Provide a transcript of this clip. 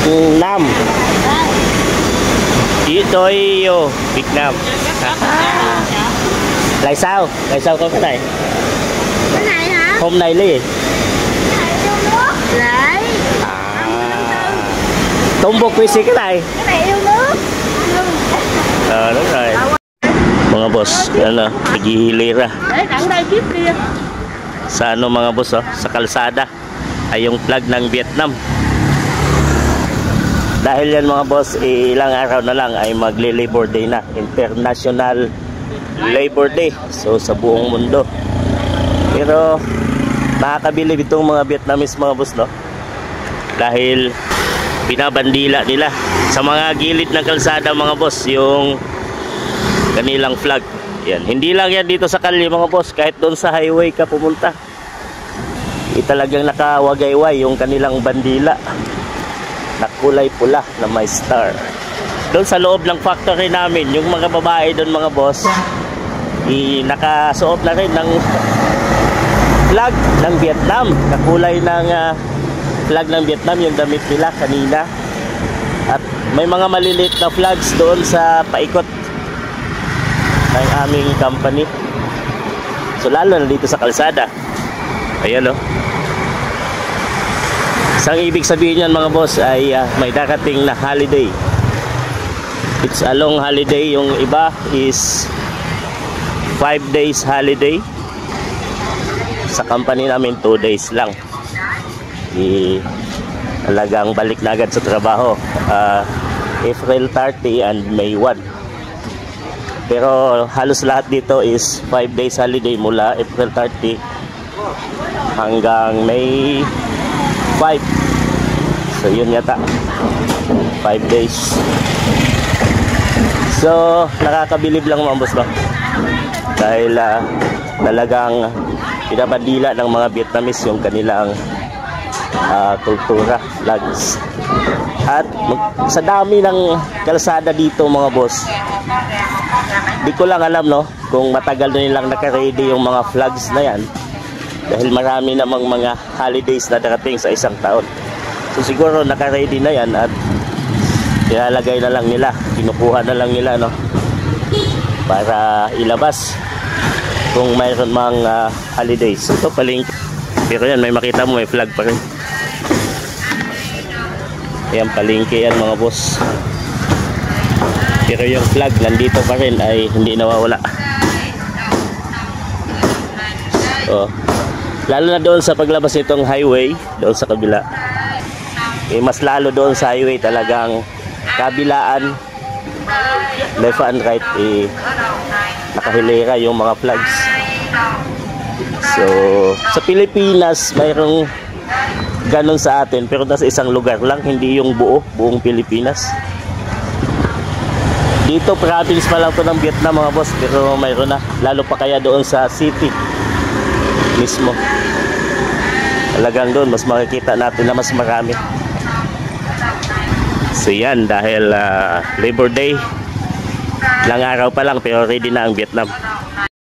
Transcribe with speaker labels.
Speaker 1: Vietnam. Itoyo Vietnam. Lại sao có cái này.
Speaker 2: Cái này hả?
Speaker 1: Hôm nay đi.
Speaker 2: Lấy.
Speaker 1: Tumbok Quisi cái này.
Speaker 2: Cái này yêu nước.
Speaker 1: Đúng rồi. Mga boss, ano, naghihili ra. Sa ano mga boss, oh, sa kalsada ay yung flag ng Vietnam. Dahil yan mga boss, ilang araw na lang ay magle-Labor Day na, International Labor Day. So sa buong mundo. Pero nakakabilib itong mga Vietnamese mga boss, no? Dahil binabandila nila sa mga gilid ng kalsada mga boss yung kanilang flag. Yan. Hindi lang yan dito sa kalye mga boss, kahit doon sa highway ka pumunta. Talagang nakawagayway yung kanilang bandila na kulay pula na may star. Doon sa loob ng factory namin, yung mga babae doon mga boss, nakasuot na rin ng flag ng Vietnam, kakulay ng flag ng Vietnam yung damit nila kanina. At may mga maliliit na flags doon sa paikot ng aming company. So lalo na dito sa kalsada. Ayan, oh. Isang ibig sabihin yan mga boss ay may darating na holiday. It's a long holiday. Yung iba is 5 days holiday. Sa company namin 2 days lang. Talagang balik na agad sa trabaho. April 30 and May 1. Pero halos lahat dito is 5 days holiday mula April 30 hanggang May 5. So yun yata 5 days. So nakakabilib lang mga boss, no? Dahil talagang pinabandila ng mga Vietnamese yung kanilang kultura, flags. At sa dami ng kalsada dito mga boss, di ko lang alam, no, kung matagal na nilang naka-ready yung mga flags na yan. Dahil marami namang mga holidays na darating sa isang taon. So siguro naka-ready na yan at ilalagay na lang nila, kinukuha na lang nila, no, para ilabas kung mayroon mang holidays. Ito palengke. Pero yan, may makita mo, may flag pa rin. Yan, palengke yan mga boss. Pero yung flag nandito pa rin ay hindi nawawala. Oh. Lalo na doon sa paglabas nitong highway, doon sa kabila. Mas lalo doon sa highway talagang kabilaan, left and right, nakahilera yung mga flags. So sa Pilipinas mayroong ganun sa atin, pero nasa isang lugar lang, hindi yung buong Pilipinas. Dito province pa lang to ng Vietnam mga boss, pero mayroon na, lalo pa kaya doon sa city mismo. Talagang doon mas makikita natin na mas marami. So yan, dahil Labor Day lang araw pa lang pero ready na ang Vietnam.